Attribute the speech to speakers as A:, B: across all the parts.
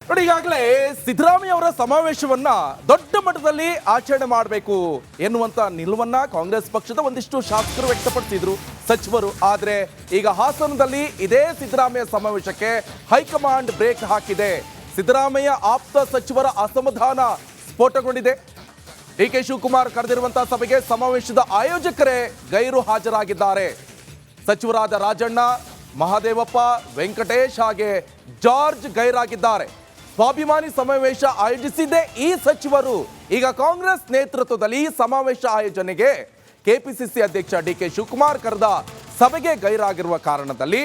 A: ನೋಡಿ, ಈಗಾಗಲೇ ಸಿದ್ದರಾಮಯ್ಯ ಅವರ ಸಮಾವೇಶವನ್ನ ದೊಡ್ಡ ಮಟ್ಟದಲ್ಲಿ ಆಚರಣೆ ಮಾಡಬೇಕು ಎನ್ನುವಂತ ನಿಲುವನ್ನ ಕಾಂಗ್ರೆಸ್ ಪಕ್ಷದ ಒಂದಿಷ್ಟು ಶಾಸಕರು ವ್ಯಕ್ತಪಡಿಸಿದ್ರು, ಸಚಿವರು. ಆದ್ರೆ ಈಗ ಹಾಸನದಲ್ಲಿ ಇದೇ ಸಿದ್ದರಾಮಯ್ಯ ಸಮಾವೇಶಕ್ಕೆ ಹೈಕಮಾಂಡ್ ಬ್ರೇಕ್ ಹಾಕಿದೆ. ಸಿದ್ದರಾಮಯ್ಯ ಆಪ್ತ ಸಚಿವರ ಅಸಮಾಧಾನ ಸ್ಫೋಟಗೊಂಡಿದೆ. ಡಿ.ಕೆ. ಶಿವಕುಮಾರ್ ಕರೆದಿರುವಂತಹ ಸಭೆಗೆ ಸಮಾವೇಶದ ಆಯೋಜಕರೇ ಗೈರು ಹಾಜರಾಗಿದ್ದಾರೆ. ಸಚಿವರಾದ ರಾಜಣ್ಣ, ಮಹಾದೇವಪ್ಪ, ವೆಂಕಟೇಶ್ ಹಾಗೆ ಜಾರ್ಜ್ ಗೈರಾಗಿದ್ದಾರೆ. ಸ್ವಾಭಿಮಾನಿ ಸಮಾವೇಶ ಆಯೋಜಿಸಿದ್ದೇ ಈ ಸಚಿವರು. ಈಗ ಕಾಂಗ್ರೆಸ್ ನೇತೃತ್ವದಲ್ಲಿ ಸಮಾವೇಶ ಆಯೋಜನೆಗೆ ಕೆಪಿಸಿಸಿ ಅಧ್ಯಕ್ಷ ಡಿ.ಕೆ. ಶಿವಕುಮಾರ್ ಕರೆದ ಸಭೆಗೆ ಗೈರಾಗಿರುವ ಕಾರಣದಲ್ಲಿ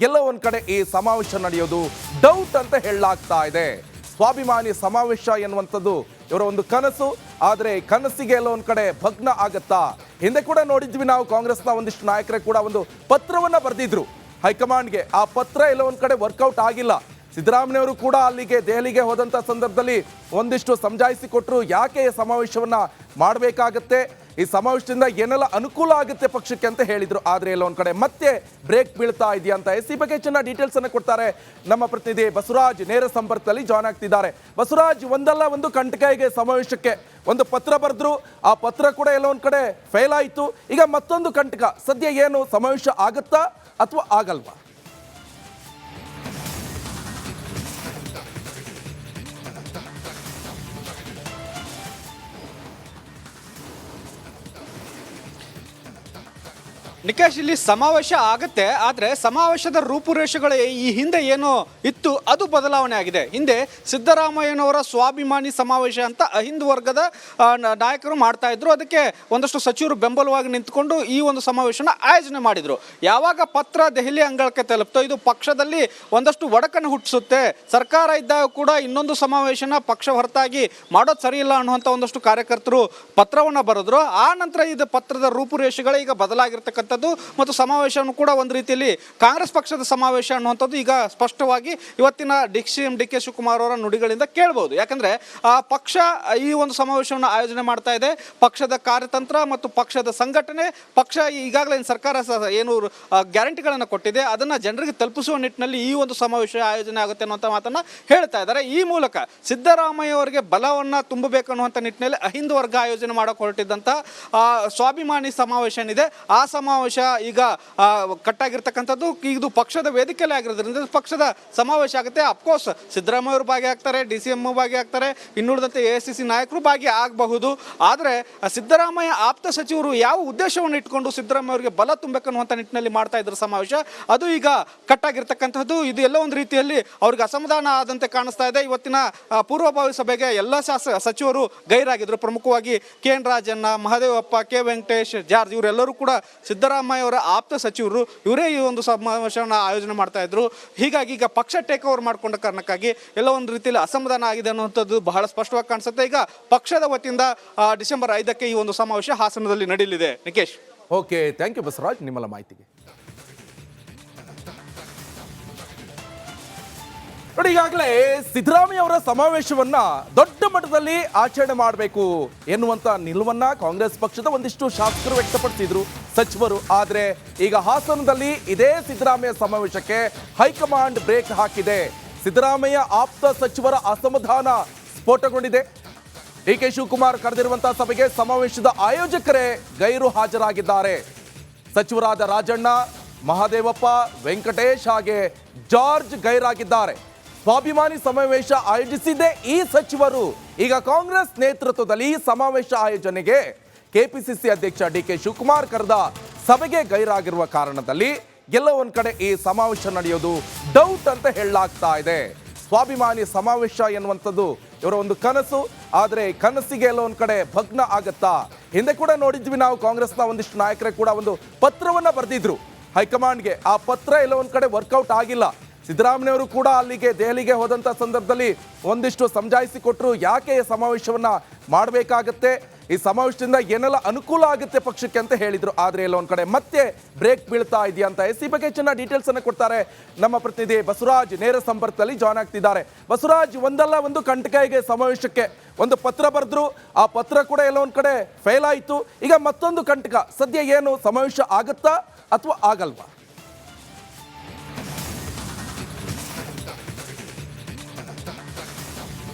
A: ಎಲ್ಲ ಒಂದ್ ಕಡೆ ಈ ಸಮಾವೇಶ ನಡೆಯೋದು ಡೌಟ್ ಅಂತ ಹೇಳಲಾಗ್ತಾ ಇದೆ. ಸ್ವಾಭಿಮಾನಿ ಸಮಾವೇಶ ಎನ್ನುವಂಥದ್ದು ಇವರ ಒಂದು ಕನಸು. ಆದರೆ ಕನಸಿಗೆ ಎಲ್ಲ ಒಂದ್ ಕಡೆ ಭಗ್ನ ಆಗತ್ತಾ? ಹಿಂದೆ ಕೂಡ ನೋಡಿದ್ವಿ ನಾವು, ಕಾಂಗ್ರೆಸ್ನ ಒಂದಿಷ್ಟು ನಾಯಕರೇ ಕೂಡ ಒಂದು ಪತ್ರವನ್ನ ಬರೆದಿದ್ರು ಹೈಕಮಾಂಡ್ಗೆ. ಆ ಪತ್ರ ಎಲ್ಲ ಒಂದ್ ಕಡೆ ವರ್ಕೌಟ್ ಆಗಿಲ್ಲ. ಸಿದ್ದರಾಮಯ್ಯವರು ಕೂಡ ಅಲ್ಲಿಗೆ ದೆಹಲಿಗೆ ಹೋದಂಥ ಸಂದರ್ಭದಲ್ಲಿ ಒಂದಿಷ್ಟು ಸಮಜಾಯಿಸಿ ಕೊಟ್ಟರು. ಯಾಕೆ ಈ ಸಮಾವೇಶವನ್ನ ಮಾಡಬೇಕಾಗತ್ತೆ, ಈ ಸಮಾವೇಶದಿಂದ ಏನೆಲ್ಲ ಅನುಕೂಲ ಆಗುತ್ತೆ ಪಕ್ಷಕ್ಕೆ ಅಂತ ಹೇಳಿದ್ರು. ಆದರೆ ಎಲ್ಲ ಒಂದ್ ಕಡೆ ಮತ್ತೆ ಬ್ರೇಕ್ ಬೀಳ್ತಾ ಇದೆಯಾ ಅಂತ ಈ ಬಗ್ಗೆ ಚೆನ್ನಾಗಿ ಡೀಟೇಲ್ಸ್ ಅನ್ನು ಕೊಡ್ತಾರೆ ನಮ್ಮ ಪ್ರತಿನಿಧಿ ಬಸವರಾಜ್. ನೇರ ಸಂಪರ್ಕದಲ್ಲಿ ಜಾಯ್ನ್ ಆಗ್ತಿದ್ದಾರೆ. ಬಸವರಾಜ್, ಒಂದಲ್ಲ ಒಂದು ಕಂಟಕಗೆ ಸಮಾವೇಶಕ್ಕೆ ಒಂದು ಪತ್ರ ಬರೆದ್ರು, ಆ ಪತ್ರ ಕೂಡ ಎಲ್ಲ ಒಂದ್ ಕಡೆ ಫೇಲ್ ಆಯಿತು. ಈಗ ಮತ್ತೊಂದು ಕಂಟಕ. ಸದ್ಯ ಏನು ಸಮಾವೇಶ ಆಗುತ್ತಾ ಅಥವಾ ಆಗಲ್ವಾ?
B: ನಿಕೇಶ್, ಇಲ್ಲಿ ಸಮಾವೇಶ ಆಗುತ್ತೆ. ಆದರೆ ಸಮಾವೇಶದ ರೂಪುರೇಷೆಗಳು ಈ ಹಿಂದೆ ಏನು ಇತ್ತು ಅದು ಬದಲಾವಣೆ ಆಗಿದೆ. ಹಿಂದೆ ಸಿದ್ದರಾಮಯ್ಯನವರ ಸ್ವಾಭಿಮಾನಿ ಸಮಾವೇಶ ಅಂತ ಅಹಿಂದ ವರ್ಗದ ನಾಯಕರು ಮಾಡ್ತಾ ಇದ್ರು. ಅದಕ್ಕೆ ಒಂದಷ್ಟು ಸಚಿವರು ಬೆಂಬಲವಾಗಿ ನಿಂತ್ಕೊಂಡು ಈ ಒಂದು ಸಮಾವೇಶನ ಆಯೋಜನೆ ಮಾಡಿದ್ರು. ಯಾವಾಗ ಪತ್ರ ದೆಹಲಿ ಅಂಗಳಕ್ಕೆ ತಲುಪ್ತೋ ಇದು ಪಕ್ಷದಲ್ಲಿ ಒಂದಷ್ಟು ಒಡಕನ್ನು ಹುಟ್ಟಿಸುತ್ತೆ. ಸರ್ಕಾರ ಇದ್ದಾಗ ಕೂಡ ಇನ್ನೊಂದು ಸಮಾವೇಶನ ಪಕ್ಷ ಹೊರತಾಗಿ ಮಾಡೋದು ಸರಿ ಇಲ್ಲ ಅನ್ನುವಂಥ ಒಂದಷ್ಟು ಕಾರ್ಯಕರ್ತರು ಪತ್ರವನ್ನು ಬರೆದ್ರು. ಆ ನಂತರ ಇದು ಪತ್ರದ ರೂಪುರೇಷೆಗಳು ಈಗ ಬದಲಾಗಿರ್ತಕ್ಕಂಥ ಮತ್ತು ಸಮಾವೇಶವನ್ನು ಕೂಡ ಒಂದು ರೀತಿಯಲ್ಲಿ ಕಾಂಗ್ರೆಸ್ ಪಕ್ಷದ ಸಮಾವೇಶ ಅನ್ನುವಂಥದ್ದು ಈಗ ಸ್ಪಷ್ಟವಾಗಿ ಇವತ್ತಿನ ಡಿ.ಕೆ. ಶಿವಕುಮಾರ್ ಅವರ ನುಡಿಗಳಿಂದ ಕೇಳಬಹುದು. ಯಾಕಂದ್ರೆ ಪಕ್ಷ ಈ ಒಂದು ಸಮಾವೇಶವನ್ನು ಆಯೋಜನೆ ಮಾಡ್ತಾ ಇದೆ. ಪಕ್ಷದ ಕಾರ್ಯತಂತ್ರ ಮತ್ತು ಪಕ್ಷದ ಸಂಘಟನೆ, ಪಕ್ಷ ಈಗಾಗಲೇ ಸರ್ಕಾರ ಏನು ಗ್ಯಾರಂಟಿಗಳನ್ನು ಕೊಟ್ಟಿದೆ ಅದನ್ನ ಜನರಿಗೆ ತಲುಪಿಸುವ ನಿಟ್ಟಿನಲ್ಲಿ ಈ ಒಂದು ಸಮಾವೇಶ ಆಯೋಜನೆ ಆಗುತ್ತೆ ಅನ್ನುವಂಥ ಮಾತನ್ನ ಹೇಳ್ತಾ ಇದ್ದಾರೆ. ಈ ಮೂಲಕ ಸಿದ್ದರಾಮಯ್ಯ ಅವರಿಗೆ ಬಲವನ್ನ ತುಂಬಬೇಕು ಅನ್ನುವಂಥ ನಿಟ್ಟಿನಲ್ಲಿ ಅಹಿಂದ ವರ್ಗ ಆಯೋಜನೆ ಮಾಡಕ್ಕೆ ಹೊರಟಿದ್ದಂಥ ಸ್ವಾಭಿಮಾನಿ ಸಮಾವೇಶ ಏನಿದೆ ಆ ಸಮಾವೇಶ ಈಗ ಕಟ್ಟಾಗಿರ್ತಕ್ಕಂಥದ್ದು. ಇದು ಪಕ್ಷದ ವೇದಿಕೆಯಲ್ಲಿ ಆಗಿರೋದ್ರಿಂದ ಪಕ್ಷದ ಸಮಾವೇಶ ಆಗುತ್ತೆ. ಅಫ್ಕೋರ್ಸ್ ಸಿದ್ದರಾಮಯ್ಯ ಅವರು ಭಾಗಿಯಾಗ್ತಾರೆ, ಡಿ.ಸಿ.ಎಂ ಭಾಗಿಯಾಗ್ತಾರೆ, ಇನ್ನುಳಿದಂತೆ ಎ.ಐ.ಸಿ.ಸಿ ನಾಯಕರು ಭಾಗಿಯಾಗಬಹುದು. ಆದರೆ ಸಿದ್ದರಾಮಯ್ಯ ಆಪ್ತ ಸಚಿವರು ಯಾವ ಉದ್ದೇಶವನ್ನು ಇಟ್ಕೊಂಡು ಸಿದ್ದರಾಮಯ್ಯ ಅವರಿಗೆ ಬಲ ತುಂಬಬೇಕನ್ನುವಂಥ ನಿಟ್ಟಿನಲ್ಲಿ ಮಾಡ್ತಾ ಇದ್ರು ಸಮಾವೇಶ, ಅದು ಈಗ ಕಟ್ಟಾಗಿರ್ತಕ್ಕಂಥದ್ದು. ಇದು ಎಲ್ಲ ಒಂದು ರೀತಿಯಲ್ಲಿ ಅವ್ರಿಗೆ ಅಸಮಾಧಾನ ಆದಂತೆ ಕಾಣಿಸ್ತಾ ಇದೆ. ಇವತ್ತಿನ ಪೂರ್ವಭಾವಿ ಸಭೆಗೆ ಎಲ್ಲ ಸಚಿವರು ಗೈರಾಗಿದ್ರು. ಪ್ರಮುಖವಾಗಿ KN. Rajanna, Mahadevappa, K. Venkatesh, George ಇವರೆಲ್ಲರೂ ಕೂಡ ಸಿದ್ದರಾಮಯ್ಯ ಅವರ ಆಪ್ತ ಸಚಿವರು. ಇವರೇ ಈ ಒಂದು ಸಮಾವೇಶವನ್ನು ಆಯೋಜನೆ ಮಾಡ್ತಾ ಇದ್ರು. ಹೀಗಾಗಿ ಈಗ ಪಕ್ಷ ಟೇಕ್ ಓವರ್ ಮಾಡಿಕೊಂಡ ಕಾರಣಕ್ಕಾಗಿ ಎಲ್ಲ ಒಂದು ರೀತಿಯಲ್ಲಿ ಅಸಮಾಧಾನ ಆಗಿದೆ ಅನ್ನುವಂಥದ್ದು ಬಹಳ ಸ್ಪಷ್ಟವಾಗಿ ಕಾಣಿಸುತ್ತೆ. ಈಗ ಪಕ್ಷದ ವತಿಯಿಂದ ಡಿಸೆಂಬರ್ 5ಕ್ಕೆ ಈ ಒಂದು ಸಮಾವೇಶ ಹಾಸನದಲ್ಲಿ ನಡೆಯಲಿದೆ. Nikesh,
A: okay, thank you Basavaraj ನಿಮ್ಮಲ್ಲ ಮಾಹಿತಿಗೆ. ನೋಡಿ, ಈಗಾಗಲೇ ಸಿದ್ದರಾಮಯ್ಯ ಅವರ ಸಮಾವೇಶವನ್ನ ದೊಡ್ಡ ಮಟ್ಟದಲ್ಲಿ ಆಚರಣೆ ಮಾಡಬೇಕು ಎನ್ನುವಂತ ನಿಲುವನ್ನ ಕಾಂಗ್ರೆಸ್ ಪಕ್ಷದ ಒಂದಿಷ್ಟು ಶಾಸಕರು ವ್ಯಕ್ತಪಡಿಸಿದ್ರು, ಸಚಿವರು. ಆದ್ರೆ ಈಗ ಹಾಸನದಲ್ಲಿ ಇದೇ ಸಿದ್ದರಾಮಯ್ಯ ಸಮಾವೇಶಕ್ಕೆ ಹೈಕಮಾಂಡ್ ಬ್ರೇಕ್ ಹಾಕಿದೆ. ಸಿದ್ದರಾಮಯ್ಯ ಆಪ್ತ ಸಚಿವರ ಅಸಮಾಧಾನ ಸ್ಫೋಟಗೊಂಡಿದೆ. ಡಿ.ಕೆ. ಶಿವಕುಮಾರ್ ಕರೆದಿರುವಂತಹ ಸಭೆಗೆ ಸಮಾವೇಶದ ಆಯೋಜಕರೇ ಗೈರು ಹಾಜರಾಗಿದ್ದಾರೆ. ಸಚಿವರಾದ ರಾಜಣ್ಣ, ಮಹಾದೇವಪ್ಪ, ವೆಂಕಟೇಶ್ ಹಾಗೆ ಜಾರ್ಜ್ ಗೈರಾಗಿದ್ದಾರೆ. ಸ್ವಾಭಿಮಾನಿ ಸಮಾವೇಶ ಆಯೋಜಿಸಿದ್ದೇ ಈ ಸಚಿವರು. ಈಗ ಕಾಂಗ್ರೆಸ್ ನೇತೃತ್ವದಲ್ಲಿ ಸಮಾವೇಶ ಆಯೋಜನೆಗೆ ಕೆಪಿಸಿಸಿ ಅಧ್ಯಕ್ಷ ಡಿ.ಕೆ. ಶಿವಕುಮಾರ್ ಕರೆದ ಸಭೆಗೆ ಗೈರಾಗಿರುವ ಕಾರಣದಲ್ಲಿ ಎಲ್ಲ ಒಂದ್ ಕಡೆ ಈ ಸಮಾವೇಶ ನಡೆಯೋದು ಡೌಟ್ ಅಂತ ಹೇಳಲಾಗ್ತಾ ಇದೆ. ಸ್ವಾಭಿಮಾನಿ ಸಮಾವೇಶ ಎನ್ನುವಂಥದ್ದು ಇವರ ಒಂದು ಕನಸು. ಆದರೆ ಕನಸಿಗೆ ಎಲ್ಲ ಒಂದ್ ಕಡೆ ಭಗ್ನ ಆಗತ್ತಾ? ಹಿಂದೆ ಕೂಡ ನೋಡಿದ್ವಿ ನಾವು, ಕಾಂಗ್ರೆಸ್ನ ಒಂದಿಷ್ಟು ನಾಯಕರೇ ಕೂಡ ಒಂದು ಪತ್ರವನ್ನ ಬರೆದಿದ್ರು ಹೈಕಮಾಂಡ್ಗೆ. ಆ ಪತ್ರ ಎಲ್ಲ ಒಂದ್ ಕಡೆ ವರ್ಕೌಟ್ ಆಗಿಲ್ಲ. ಸಿದ್ದರಾಮಯ್ಯವರು ಕೂಡ ಅಲ್ಲಿಗೆ ದೆಹಲಿಗೆ ಹೋದಂಥ ಸಂದರ್ಭದಲ್ಲಿ ಒಂದಿಷ್ಟು ಸಮಜಾಯಿಸಿ ಕೊಟ್ಟರು. ಯಾಕೆ ಈ ಸಮಾವೇಶವನ್ನ ಮಾಡಬೇಕಾಗತ್ತೆ, ಈ ಸಮಾವೇಶದಿಂದ ಏನೆಲ್ಲ ಅನುಕೂಲ ಆಗುತ್ತೆ ಪಕ್ಷಕ್ಕೆ ಅಂತ ಹೇಳಿದ್ರು. ಆದರೆ ಎಲ್ಲ ಒಂದ್ ಕಡೆ ಮತ್ತೆ ಬ್ರೇಕ್ ಬೀಳ್ತಾ ಇದೆಯಾ ಅಂತ ಈ ಬಗ್ಗೆ ಚೆನ್ನಾಗಿ ಡೀಟೇಲ್ಸ್ ಅನ್ನು ಕೊಡ್ತಾರೆ ನಮ್ಮ ಪ್ರತಿನಿಧಿ ಬಸವರಾಜ್. ನೇರ ಸಂಪರ್ಕದಲ್ಲಿ ಜಾಯ್ನ್ ಆಗ್ತಿದ್ದಾರೆ. ಬಸವರಾಜ್, ಒಂದಲ್ಲ ಒಂದು ಕಂಟಕಗೆ ಸಮಾವೇಶಕ್ಕೆ ಒಂದು ಪತ್ರ ಬರೆದ್ರು, ಆ ಪತ್ರ ಕೂಡ ಎಲ್ಲ ಒಂದ್ ಕಡೆ ಫೇಲ್ ಆಯಿತು. ಈಗ ಮತ್ತೊಂದು ಕಂಟಕ. ಸದ್ಯ ಏನು ಸಮಾವೇಶ ಆಗುತ್ತಾ ಅಥವಾ ಆಗಲ್ವಾ?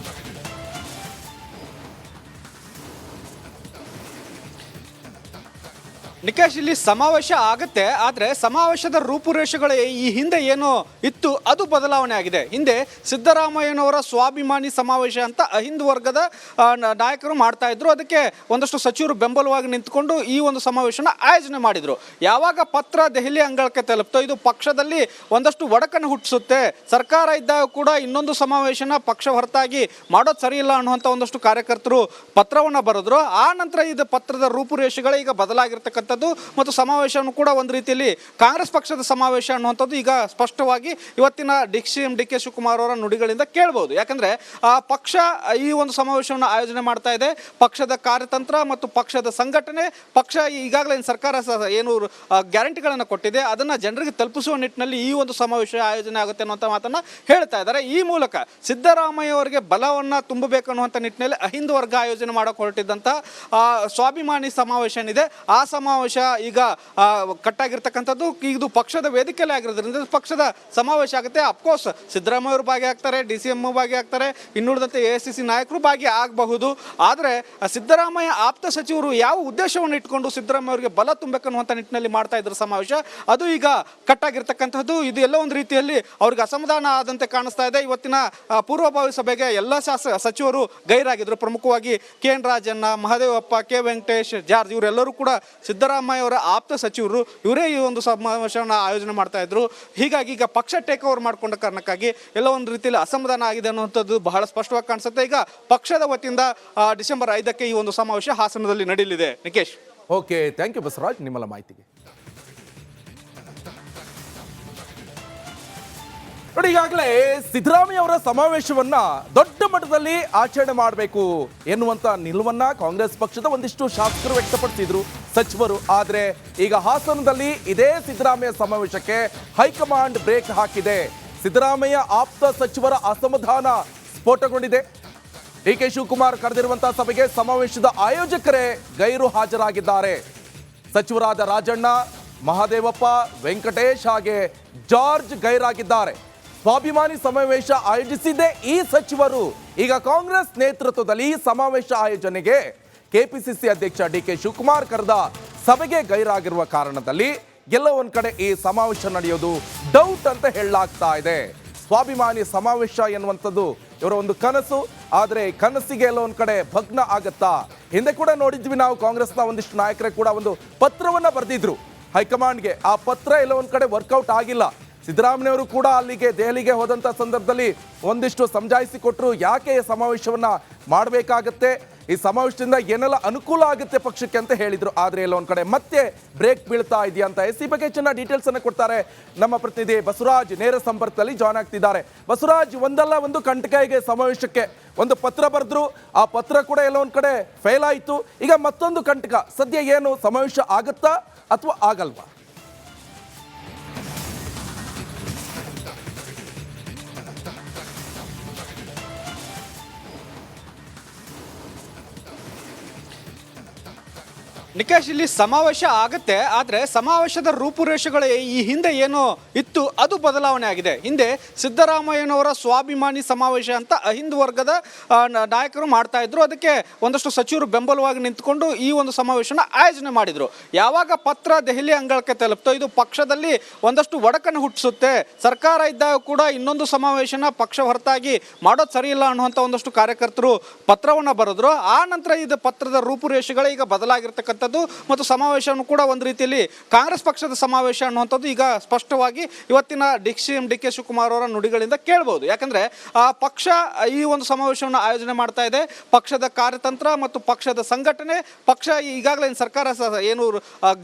B: ನಿಕೇಶ್, ಇಲ್ಲಿ ಸಮಾವೇಶ ಆಗುತ್ತೆ, ಆದರೆ ಸಮಾವೇಶದ ರೂಪುರೇಷೆಗಳು ಈ ಹಿಂದೆ ಏನು ಇತ್ತು ಅದು ಬದಲಾವಣೆ ಆಗಿದೆ. ಹಿಂದೆ ಸಿದ್ದರಾಮಯ್ಯನವರ ಸ್ವಾಭಿಮಾನಿ ಸಮಾವೇಶ ಅಂತ ಅಹಿಂದ ವರ್ಗದ ನಾಯಕರು ಮಾಡ್ತಾ ಇದ್ರು. ಅದಕ್ಕೆ ಒಂದಷ್ಟು ಸಚಿವರು ಬೆಂಬಲವಾಗಿ ನಿಂತ್ಕೊಂಡು ಈ ಒಂದು ಸಮಾವೇಶನ ಆಯೋಜನೆ ಮಾಡಿದ್ರು. ಯಾವಾಗ ಪತ್ರ ದೆಹಲಿ ಅಂಗಳಕ್ಕೆ ತಲುಪ್ತೋ ಇದು ಪಕ್ಷದಲ್ಲಿ ಒಂದಷ್ಟು ಒಡಕನ್ನು ಹುಟ್ಟಿಸುತ್ತೆ. ಸರ್ಕಾರ ಇದ್ದಾಗ ಕೂಡ ಇನ್ನೊಂದು ಸಮಾವೇಶನ ಪಕ್ಷ ಹೊರತಾಗಿ ಮಾಡೋದು ಸರಿ ಇಲ್ಲ ಅನ್ನುವಂಥ ಒಂದಷ್ಟು ಕಾರ್ಯಕರ್ತರು ಪತ್ರವನ್ನು ಬರೆದ್ರು. ಆ ನಂತರ ಇದು ಪತ್ರದ ರೂಪುರೇಷೆಗಳು ಈಗ ಬದಲಾಗಿರ್ತಕ್ಕಂಥ ಮತ್ತು ಸಮಾವೇಶವನ್ನು ಕೂಡ ಒಂದು ರೀತಿಯಲ್ಲಿ ಕಾಂಗ್ರೆಸ್ ಪಕ್ಷದ ಸಮಾವೇಶ ಅನ್ನುವಂಥದ್ದು ಈಗ ಸ್ಪಷ್ಟವಾಗಿ ಇವತ್ತಿನ ಡಿ ಕೆ ಶಿವಕುಮಾರ್ ಅವರ ನುಡಿಗಳಿಂದ ಕೇಳಬಹುದು. ಯಾಕಂದ್ರೆ ಆ ಪಕ್ಷ ಈ ಒಂದು ಸಮಾವೇಶವನ್ನು ಆಯೋಜನೆ ಮಾಡ್ತಾ ಇದೆ. ಪಕ್ಷದ ಕಾರ್ಯತಂತ್ರ ಮತ್ತು ಪಕ್ಷದ ಸಂಘಟನೆ, ಪಕ್ಷ ಈಗಾಗಲೇ ಸರ್ಕಾರ ಏನು ಗ್ಯಾರಂಟಿಗಳನ್ನು ಕೊಟ್ಟಿದೆ ಅದನ್ನ ಜನರಿಗೆ ತಲುಪಿಸುವ ನಿಟ್ಟಿನಲ್ಲಿ ಈ ಒಂದು ಸಮಾವೇಶ ಆಯೋಜನೆ ಆಗುತ್ತೆ ಅನ್ನುವಂಥ ಮಾತನ್ನ ಹೇಳ್ತಾ ಇದ್ದಾರೆ. ಈ ಮೂಲಕ ಸಿದ್ದರಾಮಯ್ಯ ಅವರಿಗೆ ಬಲವನ್ನ ತುಂಬಬೇಕು ಅನ್ನುವಂಥ ನಿಟ್ಟಿನಲ್ಲಿ ಅಹಿಂದ ವರ್ಗ ಆಯೋಜನೆ ಮಾಡಕ್ಕೆ ಹೊರಟಿದ್ದಂಥ ಸ್ವಾಭಿಮಾನಿ ಸಮಾವೇಶ ಏನಿದೆ ಆ ಸಮಾವೇಶ ಈಗ ಕಟ್ಟಾಗಿರ್ತಕ್ಕಂಥದ್ದು. ಇದು ಪಕ್ಷದ ವೇದಿಕೆಯಲ್ಲಿ ಆಗಿರೋದ್ರಿಂದ ಪಕ್ಷದ ಸಮಾವೇಶ ಆಗುತ್ತೆ. ಅಫ್ಕೋರ್ಸ್ ಸಿದ್ದರಾಮಯ್ಯ ಅವರು ಭಾಗಿಯಾಗ್ತಾರೆ, DCM ಭಾಗಿಯಾಗ್ತಾರೆ, ಇನ್ನುಳಿದಂತೆ AICC ನಾಯಕರು ಭಾಗಿ ಆಗಬಹುದು. ಆದರೆ ಸಿದ್ದರಾಮಯ್ಯ ಆಪ್ತ ಸಚಿವರು ಯಾವ ಉದ್ದೇಶವನ್ನು ಇಟ್ಕೊಂಡು ಸಿದ್ದರಾಮಯ್ಯ ಅವರಿಗೆ ಬಲ ತುಂಬಬೇಕನ್ನುವಂಥ ನಿಟ್ಟಿನಲ್ಲಿ ಮಾಡ್ತಾ ಇದ್ರು ಸಮಾವೇಶ, ಅದು ಈಗ ಕಟ್ಟಾಗಿರ್ತಕ್ಕಂಥದ್ದು. ಇದು ಎಲ್ಲ ಒಂದು ರೀತಿಯಲ್ಲಿ ಅವ್ರಿಗೆ ಅಸಮಾಧಾನ ಆದಂತೆ ಕಾಣಿಸ್ತಾ ಇದೆ. ಇವತ್ತಿನ ಪೂರ್ವಭಾವಿ ಸಭೆಗೆ ಎಲ್ಲ ಸಚಿವರು ಗೈರಾಗಿದ್ರು. ಪ್ರಮುಖವಾಗಿ KN Rajanna, Mahadevappa, K Venkatesh, George ಇವರೆಲ್ಲರೂ ಕೂಡ ಸಿದ್ದರಾಮಯ್ಯ ಅವರ ಆಪ್ತ ಸಚಿವರು. ಇವರೇ ಈ ಒಂದು ಸಮಾವೇಶವನ್ನು ಆಯೋಜನೆ ಮಾಡ್ತಾ ಇದ್ರು. ಹೀಗಾಗಿ ಈಗ ಪಕ್ಷ ಟೇಕ್ ಓವರ್ ಮಾಡಿಕೊಂಡ ಕಾರಣಕ್ಕಾಗಿ ಎಲ್ಲ ಒಂದು ರೀತಿಯಲ್ಲಿ ಅಸಮಾಧಾನ ಆಗಿದೆ ಅನ್ನುವಂಥದ್ದು ಬಹಳ ಸ್ಪಷ್ಟವಾಗಿ ಕಾಣಿಸುತ್ತೆ. ಈಗ ಪಕ್ಷದ ವತಿಯಿಂದ ಡಿಸೆಂಬರ್ 5ಕ್ಕೆ ಈ ಒಂದು ಸಮಾವೇಶ ಹಾಸನದಲ್ಲಿ ನಡೆಯಲಿದೆ. Nikesh,
A: okay, thank you Basavaraj ನಿಮ್ಮಲ್ಲ ಮಾಹಿತಿಗೆ. ನೋಡಿ, ಈಗಾಗಲೇ ಸಿದ್ದರಾಮಯ್ಯ ಅವರ ಸಮಾವೇಶವನ್ನ ದೊಡ್ಡ ಮಟ್ಟದಲ್ಲಿ ಆಚರಣೆ ಮಾಡಬೇಕು ಎನ್ನುವಂತ ನಿಲುವನ್ನ ಕಾಂಗ್ರೆಸ್ ಪಕ್ಷದ ಒಂದಿಷ್ಟು ಶಾಸಕರು ವ್ಯಕ್ತಪಡಿಸಿದ್ರು, ಸಚಿವರು. ಆದ್ರೆ ಈಗ ಹಾಸನದಲ್ಲಿ ಇದೇ ಸಿದ್ದರಾಮಯ್ಯ ಸಮಾವೇಶಕ್ಕೆ ಹೈಕಮಾಂಡ್ ಬ್ರೇಕ್ ಹಾಕಿದೆ. ಸಿದ್ದರಾಮಯ್ಯ ಆಪ್ತ ಸಚಿವರ ಅಸಮಾಧಾನ ಸ್ಫೋಟಗೊಂಡಿದೆ. ಡಿ.ಕೆ. ಶಿವಕುಮಾರ್ ಕರೆದಿರುವಂತಹ ಸಭೆಗೆ ಸಮಾವೇಶದ ಆಯೋಜಕರೇ ಗೈರು ಹಾಜರಾಗಿದ್ದಾರೆ. ಸಚಿವರಾದ ರಾಜಣ್ಣ, ಮಹದೇವಪ್ಪ, ವೆಂಕಟೇಶ್ ಹಾಗೆ ಜಾರ್ಜ್ ಗೈರಾಗಿದ್ದಾರೆ. ಸ್ವಾಭಿಮಾನಿ ಸಮಾವೇಶ ಆಯೋಜಿಸಿದ್ದೇ ಈ ಸಚಿವರು. ಈಗ ಕಾಂಗ್ರೆಸ್ ನೇತೃತ್ವದಲ್ಲಿ ಸಮಾವೇಶ ಆಯೋಜನೆಗೆ ಕೆಪಿಸಿಸಿ ಅಧ್ಯಕ್ಷ ಡಿ.ಕೆ. ಶಿವಕುಮಾರ್ ಕರೆದ ಸಭೆಗೆ ಗೈರಾಗಿರುವ ಕಾರಣದಲ್ಲಿ ಎಲ್ಲ ಒಂದ್ ಕಡೆ ಈ ಸಮಾವೇಶ ನಡೆಯೋದು ಡೌಟ್ ಅಂತ ಹೇಳಲಾಗ್ತಾ ಇದೆ. ಸ್ವಾಭಿಮಾನಿ ಸಮಾವೇಶ ಎನ್ನುವಂಥದ್ದು ಇವರ ಒಂದು ಕನಸು. ಆದರೆ ಕನಸಿಗೆ ಎಲ್ಲ ಒಂದ್ ಕಡೆ ಭಗ್ನ ಆಗತ್ತಾ? ಹಿಂದೆ ಕೂಡ ನೋಡಿದ್ವಿ ನಾವು, ಕಾಂಗ್ರೆಸ್ನ ಒಂದಿಷ್ಟು ನಾಯಕರೇ ಕೂಡ ಒಂದು ಪತ್ರವನ್ನ ಬರೆದಿದ್ರು ಹೈಕಮಾಂಡ್ಗೆ. ಆ ಪತ್ರ ಎಲ್ಲ ಒಂದ್ ಕಡೆ ವರ್ಕೌಟ್ ಆಗಿಲ್ಲ. ಸಿದ್ದರಾಮಯ್ಯವರು ಕೂಡ ಅಲ್ಲಿಗೆ ದೆಹಲಿಗೆ ಹೋದಂಥ ಸಂದರ್ಭದಲ್ಲಿ ಒಂದಿಷ್ಟು ಸಮಜಾಯಿಸಿ ಕೊಟ್ಟರು. ಯಾಕೆ ಈ ಸಮಾವೇಶವನ್ನ ಮಾಡಬೇಕಾಗತ್ತೆ, ಈ ಸಮಾವೇಶದಿಂದ ಏನೆಲ್ಲ ಅನುಕೂಲ ಆಗುತ್ತೆ ಪಕ್ಷಕ್ಕೆ ಅಂತ ಹೇಳಿದ್ರು. ಆದರೆ ಎಲ್ಲ ಒಂದ್ ಕಡೆ ಮತ್ತೆ ಬ್ರೇಕ್ ಬೀಳ್ತಾ ಇದೆಯಾ ಅಂತ ಈ ಬಗ್ಗೆ ಚೆನ್ನಾಗಿ ಡೀಟೇಲ್ಸ್ ಅನ್ನು ಕೊಡ್ತಾರೆ ನಮ್ಮ ಪ್ರತಿನಿಧಿ ಬಸವರಾಜ್. ನೇರ ಸಂಪರ್ಕದಲ್ಲಿ ಜಾಯ್ನ್ ಆಗ್ತಿದ್ದಾರೆ. ಬಸವರಾಜ್, ಒಂದಲ್ಲ ಒಂದು ಕಂಟಕಗೆ ಸಮಾವೇಶಕ್ಕೆ ಒಂದು ಪತ್ರ ಬರೆದ್ರು, ಆ ಪತ್ರ ಕೂಡ ಎಲ್ಲ ಒಂದ್ ಕಡೆ ಫೇಲ್ ಆಯಿತು. ಈಗ ಮತ್ತೊಂದು ಕಂಟಕ. ಸದ್ಯ ಏನು ಸಮಾವೇಶ ಆಗುತ್ತಾ ಅಥವಾ ಆಗಲ್ವಾ?
B: ನಿಕೇಶ್, ಇಲ್ಲಿ ಸಮಾವೇಶ ಆಗುತ್ತೆ, ಆದರೆ ಸಮಾವೇಶದ ರೂಪುರೇಷೆಗಳು ಈ ಹಿಂದೆ ಏನು ಇತ್ತು ಅದು ಬದಲಾವಣೆ ಆಗಿದೆ. ಹಿಂದೆ ಸಿದ್ದರಾಮಯ್ಯನವರ ಸ್ವಾಭಿಮಾನಿ ಸಮಾವೇಶ ಅಂತ ಅಹಿಂದ ವರ್ಗದ ನಾಯಕರು ಮಾಡ್ತಾ ಇದ್ರು. ಅದಕ್ಕೆ ಒಂದಷ್ಟು ಸಚಿವರು ಬೆಂಬಲವಾಗಿ ನಿಂತ್ಕೊಂಡು ಈ ಒಂದು ಸಮಾವೇಶನ ಆಯೋಜನೆ ಮಾಡಿದ್ರು. ಯಾವಾಗ ಪತ್ರ ದೆಹಲಿ ಅಂಗಳಕ್ಕೆ ತಲುಪ್ತೋ ಇದು ಪಕ್ಷದಲ್ಲಿ ಒಂದಷ್ಟು ಒಡಕನ್ನು ಹುಟ್ಟಿಸುತ್ತೆ. ಸರ್ಕಾರ ಇದ್ದಾಗ ಕೂಡ ಇನ್ನೊಂದು ಸಮಾವೇಶನ ಪಕ್ಷ ಹೊರತಾಗಿ ಮಾಡೋದು ಸರಿ ಇಲ್ಲ ಅನ್ನುವಂಥ ಒಂದಷ್ಟು ಕಾರ್ಯಕರ್ತರು ಪತ್ರವನ್ನು ಬರೆದ್ರು. ಆ ನಂತರ ಇದು ಪತ್ರದ ರೂಪುರೇಷೆಗಳು ಈಗ ಬದಲಾಗಿರ್ತಕ್ಕಂಥ ಮತ್ತು ಸಮಾವೇಶವನ್ನು ಕೂಡ ಒಂದು ರೀತಿಯಲ್ಲಿ ಕಾಂಗ್ರೆಸ್ ಪಕ್ಷದ ಸಮಾವೇಶ ಅನ್ನುವಂಥದ್ದು ಈಗ ಸ್ಪಷ್ಟವಾಗಿ ಇವತ್ತಿನ ಡಿ ಕೆ ಶಿವಕುಮಾರ್ ಅವರ ನುಡಿಗಳಿಂದ ಕೇಳಬಹುದು. ಯಾಕಂದ್ರೆ ಆ ಪಕ್ಷ ಈ ಒಂದು ಸಮಾವೇಶವನ್ನು ಆಯೋಜನೆ ಮಾಡ್ತಾ ಇದೆ. ಪಕ್ಷದ ಕಾರ್ಯತಂತ್ರ ಮತ್ತು ಪಕ್ಷದ ಸಂಘಟನೆ, ಪಕ್ಷ ಈಗಾಗಲೇ ಸರ್ಕಾರ ಏನು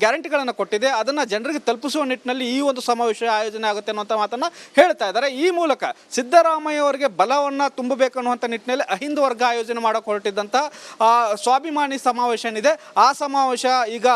B: ಗ್ಯಾರಂಟಿಗಳನ್ನು ಕೊಟ್ಟಿದೆ ಅದನ್ನ ಜನರಿಗೆ ತಲುಪಿಸುವ ನಿಟ್ಟಿನಲ್ಲಿ ಈ ಒಂದು ಸಮಾವೇಶ ಆಯೋಜನೆ ಆಗುತ್ತೆ ಅನ್ನುವಂಥ ಮಾತನ್ನ ಹೇಳ್ತಾ ಇದ್ದಾರೆ. ಈ ಮೂಲಕ ಸಿದ್ದರಾಮಯ್ಯ ಅವರಿಗೆ ಬಲವನ್ನ ತುಂಬಬೇಕು ಅನ್ನುವಂಥ ನಿಟ್ಟಿನಲ್ಲಿ ಅಹಿಂದ ವರ್ಗ ಆಯೋಜನೆ ಮಾಡಕ್ಕೆ ಹೊರಟಿದ್ದಂಥ ಸ್ವಾಭಿಮಾನಿ ಸಮಾವೇಶ ಏನಿದೆ ಆ ಸಮಾವೇಶ ಈಗ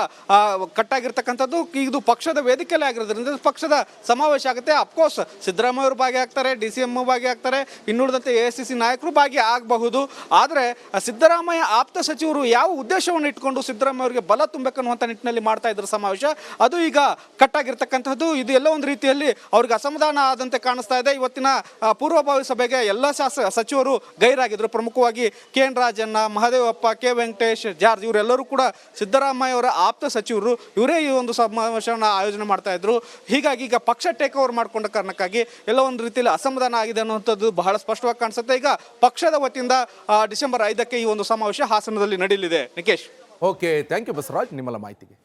B: ಕಟ್ಟಾಗಿರ್ತಕ್ಕಂಥದ್ದು. ಇದು ಪಕ್ಷದ ವೇದಿಕೆಯಲ್ಲಿ ಆಗಿರೋದ್ರಿಂದ ಪಕ್ಷದ ಸಮಾವೇಶ ಆಗುತ್ತೆ. ಅಫ್ಕೋರ್ಸ್ ಸಿದ್ದರಾಮಯ್ಯ ಅವರು ಭಾಗಿಯಾಗ್ತಾರೆ, DCM ಭಾಗಿಯಾಗ್ತಾರೆ, ಇನ್ನುಳಿದಂತೆ AICC ನಾಯಕರು ಭಾಗಿ ಆಗಬಹುದು. ಆದರೆ ಸಿದ್ದರಾಮಯ್ಯ ಆಪ್ತ ಸಚಿವರು ಯಾವ ಉದ್ದೇಶವನ್ನು ಇಟ್ಕೊಂಡು ಸಿದ್ದರಾಮಯ್ಯ ಅವರಿಗೆ ಬಲ ತುಂಬಬೇಕನ್ನುವಂಥ ನಿಟ್ಟಿನಲ್ಲಿ ಮಾಡ್ತಾ ಇದ್ರು ಸಮಾವೇಶ, ಅದು ಈಗ ಕಟ್ಟಾಗಿರ್ತಕ್ಕಂಥದ್ದು. ಇದು ಎಲ್ಲ ಒಂದು ರೀತಿಯಲ್ಲಿ ಅವ್ರಿಗೆ ಅಸಮಾಧಾನ ಆದಂತೆ ಕಾಣಿಸ್ತಾ ಇದೆ. ಇವತ್ತಿನ ಪೂರ್ವಭಾವಿ ಸಭೆಗೆ ಎಲ್ಲ ಸಚಿವರು ಗೈರಾಗಿದ್ರು. ಪ್ರಮುಖವಾಗಿ KN Rajanna, Mahadevappa, K Venkatesh, George ಇವರೆಲ್ಲರೂ ಕೂಡ ಸಿದ್ದರಾಮಯ್ಯ ಸಿದ್ದರಾಮಯ್ಯ ಅವರ ಆಪ್ತ ಸಚಿವರು ಇವರೇ ಈ ಒಂದು ಸಮಾವೇಶವನ್ನು ಆಯೋಜನೆ ಮಾಡ್ತಾ ಇದ್ರು. ಹೀಗಾಗಿ ಈಗ ಪಕ್ಷ ಟೇಕ್ ಓವರ್ ಮಾಡಿಕೊಂಡ ಕಾರಣಕ್ಕಾಗಿ ಎಲ್ಲ ಒಂದು ರೀತಿಯಲ್ಲಿ ಅಸಮಾಧಾನ ಆಗಿದೆ ಅನ್ನುವಂಥದ್ದು ಬಹಳ ಸ್ಪಷ್ಟವಾಗಿ ಕಾಣಿಸುತ್ತೆ. ಈಗ ಪಕ್ಷದ ವತಿಯಿಂದ ಡಿಸೆಂಬರ್ 5ಕ್ಕೆ ಈ ಒಂದು ಸಮಾವೇಶ ಹಾಸನದಲ್ಲಿ ನಡೆಯಲಿದೆ. Nikesh.
A: Okay, thank you Basavaraj ನಿಮ್ಮೆಲ್ಲ ಮಾಹಿತಿಗೆ.